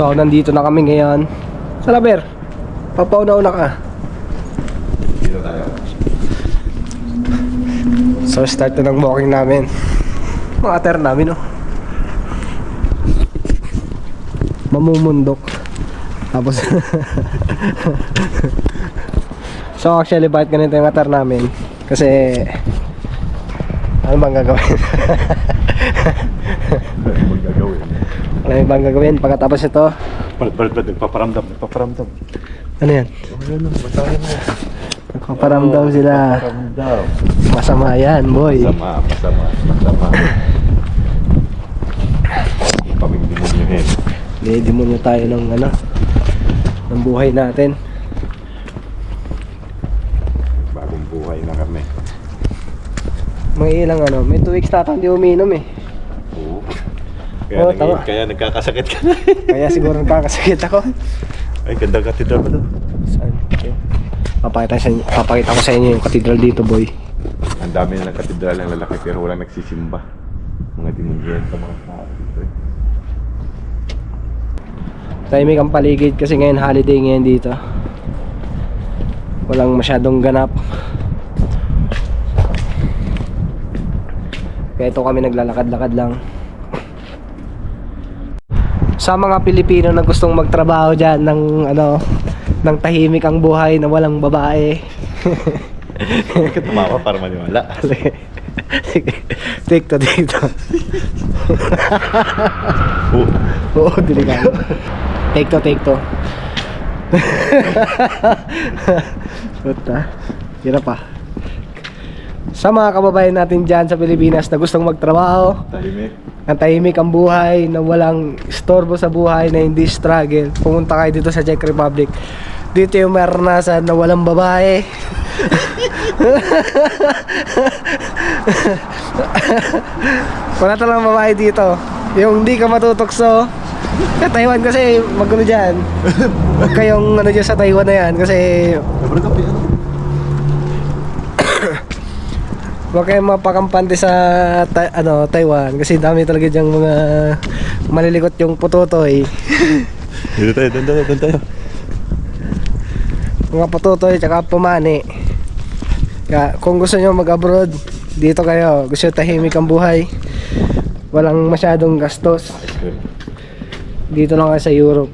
So nandito na kami ngayon. Salaber, papauna-una ka. Dito tayo. So start na ng walking namin. Mga ater namin, oh. Mamumundok. Tapos so actually bakit ganito yung ater namin? Kasi ano bang gagawin? Ano bang gagawin pagkatapos ito? Balit, nagpaparamdam. Ano yan? Basahin mo. Nagpaparamdam sila. Paramdam. Masama yan, boy. Masama. Kaming demonyohin. Demonyo tayo ng ano, ng buhay natin. Bagong buhay na kami. Mga ilang ano, may 2 weeks na hindi umiinom eh. Oo. Oo, tama. Kaya nagkakasakit ka na. Kaya siguro nagkakasakit ako. Ay, ganda katedral ba doon? Saan? Okay. Papakita ko sa inyo yung cathedral dito, boy. Ang dami na ng katedral ng lalaki pero walang nagsisimba. Mga demonyohin sa mga tao dito eh. Tahimik ang paligid kasi ngayon holiday ngayon dito. Walang masyadong ganap. Kaya ito kami naglalakad-lakad lang. Sa mga Pilipino na gustong magtrabaho dyan ng ano, ng tahimik ang buhay na walang babae. Bakit tumawa para maniwala? Sige. Take to. Oo, delikado. Take to. Puta. Hirap pa. Sa mga kababayan natin dyan sa Pilipinas na gustong magtrabaho, Tahimik. ang tahimik ang buhay, na walang istorbo sa buhay, na hindi struggle, pumunta kayo dito sa Czech Republic. Dito yung maranasan na walang babae. Wala talagang babae dito. Yung hindi ka matutokso. Sa Taiwan kasi magano dyan. Huwag kayong ano dyan sa Taiwan na yan kasi huwag kayong mapakampante sa Taiwan kasi dami talaga dyang mga malilikot yung putotoy. Dito tayo, doon tayo. Mga putotoy tsaka pumani. Kaya kung gusto nyo mag-abroad, dito kayo. Gusto nyo tahimik ang buhay, walang masyadong gastos, dito lang kayo sa Europe.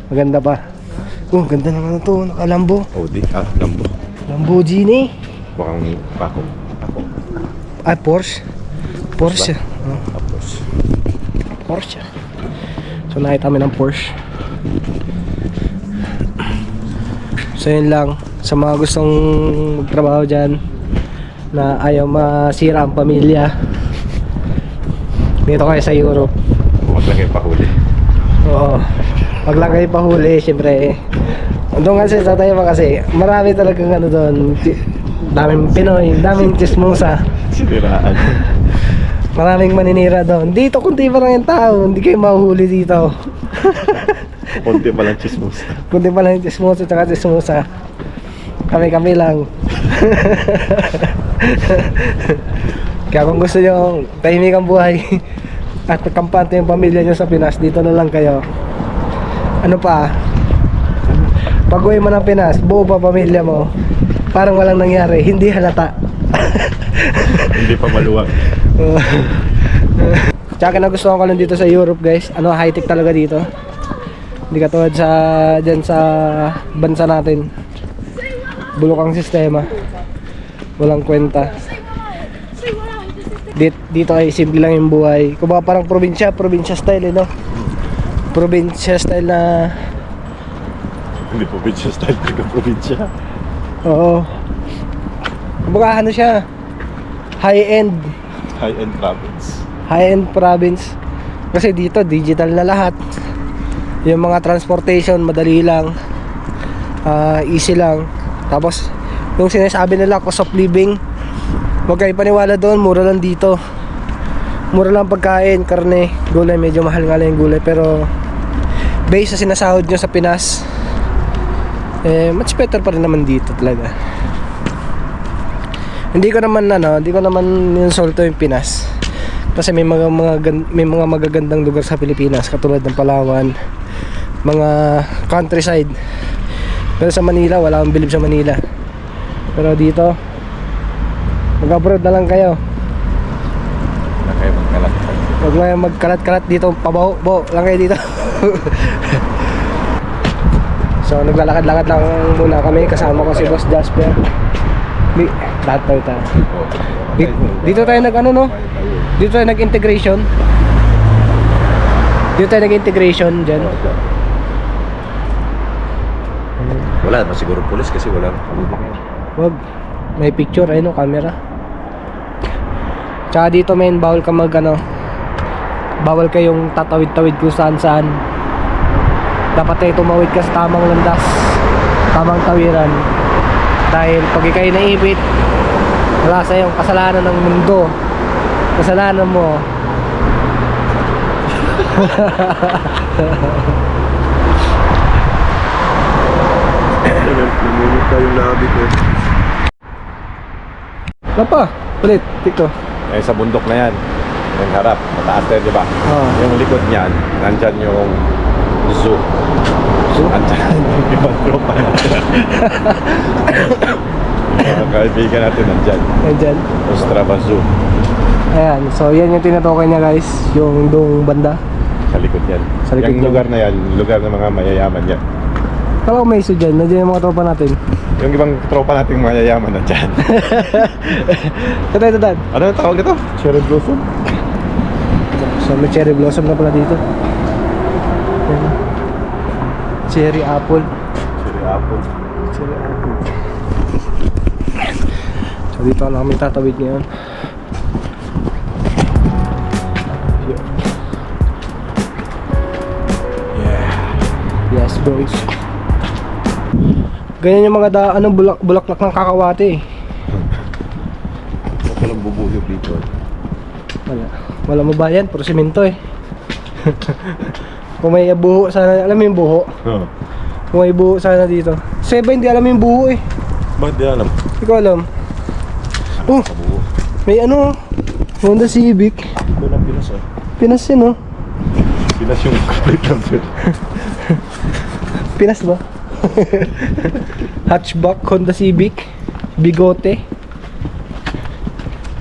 Maganda pa. Oh, ganda naman ito. Nakalambo. Audi, Lambo. Lamborghini. Bakang Paco. Ay, Porsche. Porsche. Porsche. So nakita kami ng Porsche. So yun lang. Sa mga gustong magtrabaho dyan na ayaw masira ang pamilya, dito kayo sa Europe. Huwag lang kayo pahuli. Oo. Wag lang kayo pahuli, syempre. Doon kasi sa Taiwan kasi marami talagang ano doon. Daming Pinoy, daming chismosa. Siniraan. Maraming maninira doon. Dito kunti pa lang yung tao, hindi kayo mahuhuli dito. Konti pa lang chismos. Kunti pa lang yung chismosa tsaka chismosa. Kami lang. Kaya kung gusto nyo tahimik ang buhay at kampante yung pamilya nyo sa Pinas, dito na lang kayo. Ano pa, pag uwi mo ng Pinas, buo pa pamilya mo, parang walang nangyari, hindi halata. Hindi pa maluwag. Tsaka nagustuhan ko lang dito sa Europe, guys. Ano, high-tech talaga dito. Hindi katulad sa dyan sa bansa natin. Bulok ang sistema. Walang kwenta. Dito ay simple lang yung buhay. Kumbaga parang probinsya style, no? Probinsya style na. Hindi probinsya style, hindi probinsya. Oo. Kumbaga ano siya, high-end Province. high-end province. Kasi dito digital na lahat. Yung mga transportation madali lang, easy lang. Tapos yung sinasabi nila cost of living, huwag kayo paniwala doon, mura lang dito. Mura lang pagkain, karne, gulay, medyo mahal nga lang yung gulay, pero based sa sinasahod nyo sa Pinas, much better pa rin naman dito talaga. Hindi ko naman insulto yung Pinas. Kasi may mga magagandang lugar sa Pilipinas katulad ng Palawan, mga countryside. Pero sa Manila, wala akong bilib sa Manila. Pero dito, mag-abroad na lang kayo. Na kayo magkalat. Huwag mo yung magkalat-kalat dito, pabaho lang kayo dito. So naglalakad-lakad lang muna kami, kasama ko si Boss Jasper. Lahat tayo. Dito tayo Dito tayo nag-integration. Dyan. Wala naman siguro pulis kasi wala. Wag, may picture, ayun, camera. Tsaka dito men, bawal ka bawal kayong tatawid-tawid kung saan. Dapat ay tumawid ka sa tamang landas, tamang tawiran. Dahil pag ikay naipit, wala sa'yong kasalanan ng mundo. Kasalanan mo. Namunod pa yung labi ko. Lapa, ulit, dito. Eh sa bundok na yan. Yung harap, mataas tayo, di ba? Oo. Yung likod niyan, nandyan yung zoo. Nandyan yung ibang tropa natin. Yung kaibigan natin nandyan. Nandyan. Ostrava Zoo. Ayan, so yan yung tinutukoy niya guys, yung doong banda. Sa likod yan. Sa likod Yung yan. lugar na yan, lugar ng mga mayayaman yan. Kala ko may iso dyan, nandiyan yung mga tropa natin. Yung ibang tropa nating mayayaman nandyan. Tatay. Ano yung tawag nito? Cherry blossom? So may cherry blossom na pala dito. Ayan. Cherry apple. Cherry apple. So dito na kami tatawid ngayon. Yes bros. Ganyan yung mga bulaklak ng kakawate. Walang bubuyog dito. Wala mo ba yan? Puro simento eh. Kung may buho sana, alam mo yung buho? Oo. Kung may buho sana dito. Seba hindi alam yung buho eh. Bakit di alam? Hindi ko alam. Oh, Kabuo. may Honda Civic. Doon ang Pinas ah. Pinas yun oh. Pinas yung complete number. Pinas ba? Hatchback Honda Civic. Bigote.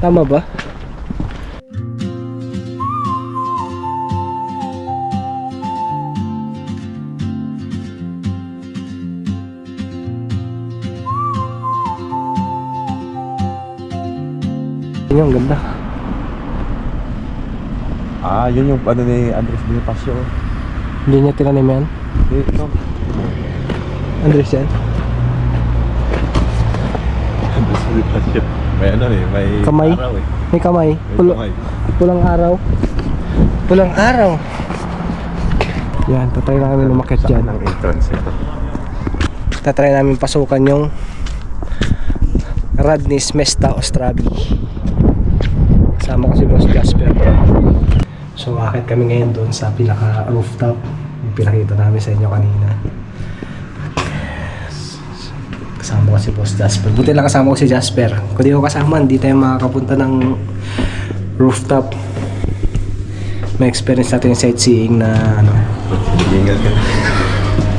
Tama ba? Yun, ang ganda. Ah, yun yung ano ni Andres Bonifacio. Hindi niya tinanim yan. Ito. Andres yan. Andres Bonifacio. May ano eh, may Kamay. araw eh. May kamay. May kamay. Pulang araw. Pulang araw. Yan, tatry namin umakyat dyan. Saan ang entrance ito? Tatry namin pasukan yung Radnys Mesta Ostravi. Kasama ko si Boss Jasper. So akit kami ngayon doon sa pinaka rooftop. Yung pinakita namin sa inyo kanina. Kasama ko si Boss Jasper. Buti lang kasama ko si Jasper. Kung di ko kasama, hindi tayo makakapunta ng rooftop. May experience natin yung sightseeing na Hingal ka.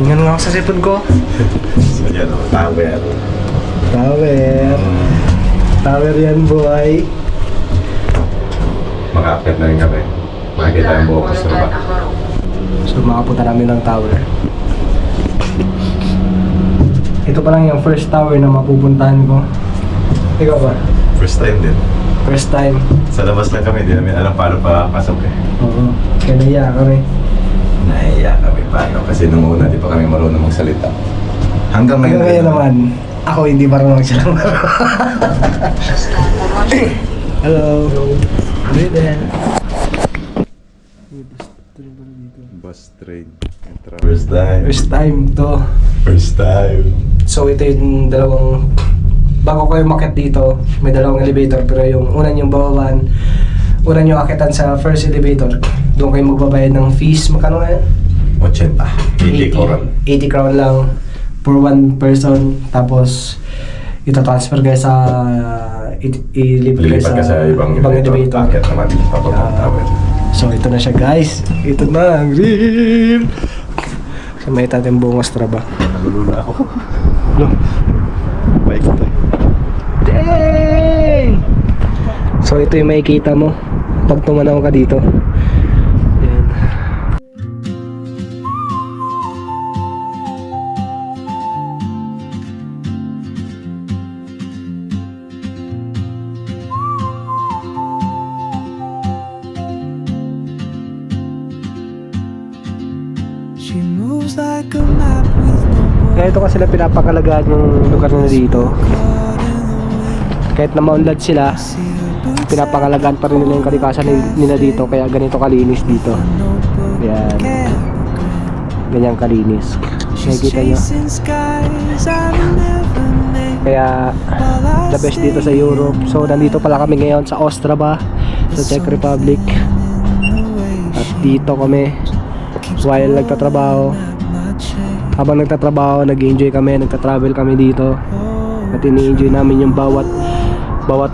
Hingan nga ako sa sipon ko. So yan o, tower. Tower yan boy. Makakit na rin kami. Makikita yung buong Ostrava. So makapunta namin ng tower. Ito pa lang yung first tower na mapupuntahan ko. Ikaw ba? First time din. First time. Sa labas lang kami, di namin alam paano pa pasok eh. Oo. Kaya naiya kami. Nahiya kami paano kasi nung una di pa kami marunong magsalita. Hanggang ngayon. Hanggang ngayon naman, ako hindi marunong silang Hello. Hello there. Bus train. First time. First time to. First time. So ito yung dalawang, bago kayo umakyat dito, may dalawang elevator, pero yung una yung bababaan, una yung akitan sa first elevator, doon kayo magbabayad ng fees. Magkano nga yan? 80 koran. 80 crown lang for one person. Tapos itatransfer kayo sa ilipat Lilipat ka sa ibang elevator. Akit naman papuntang tower. So ito na siya guys. Ito na ang real Sa may tating buong Ostrava. Nalulula ako. Bike to. Dang! So ito yung makikita mo pag tumanaw ka dito. Yan. She moves like a map with no Kaya ito kasi sila pinapakalagaan yung lugar na dito. Kahit na maunlad sila, pinapakalagaan pa rin nila yung kalikasan nila dito. Kaya ganito kalinis dito. Yan. Ganyang kalinis. Nakikita nyo. chasing skies I've never named. Kaya the best dito sa Europe. So nandito pala kami ngayon sa Ostrava, sa Czech Republic. At dito kami while nagtatrabaho. Habang nagtatrabaho, nag-enjoy kami, nagta-travel kami dito. At ini-enjoy namin yung bawat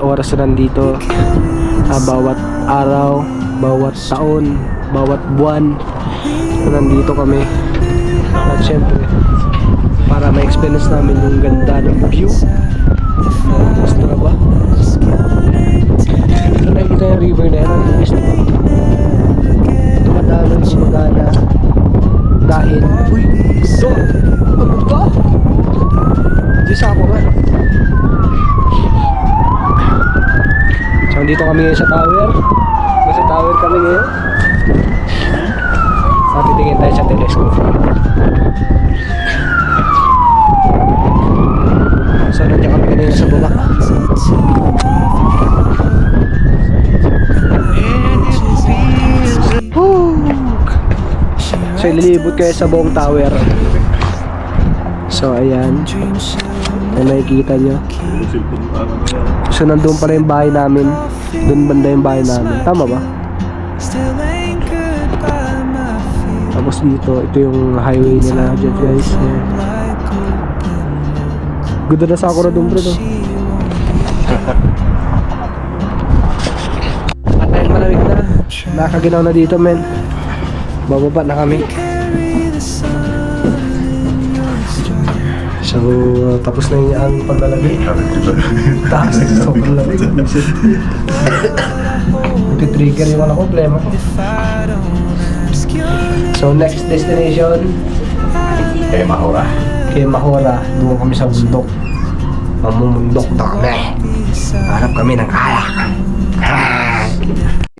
oras na nandito, bawat araw, bawat taon, bawat buwan na nandito kami. At syempre, para ma-experience namin yung ganda ng view ng Ostrava. Ito nakikita yung river na yan, ang linis na dumadaloy, sumagana dahil uy, ito, ano ba? Diyos ako nga. So dito kami ngayon sa tower. Nasa tower kami ngayon. At titingin tayo sa telescope. So nandiyan kami kanina sa baba. So ililibot kayo sa buong tower. So ayan, ay nakikita nyo. So nandun pala yung bahay namin. Doon banda yung bahay namin. Tama ba? Still anchored by my feet Tapos dito, ito yung highway nila dyan guys. Ayan. like open Ganda na Sakura doon bro no? At dahil malamig na, nakaginaw na dito men. Bababa na kami. carry the sun in your stride. So tapos na yung ang paglalagay. Taas na sobrang lamig. Trigger yung wala problema ko. If I don't ask you, So next destination, Eh, mahura. kay Mahora. Doon kami sa bundok. Mamumundok na kami. Hanap kami ng alak.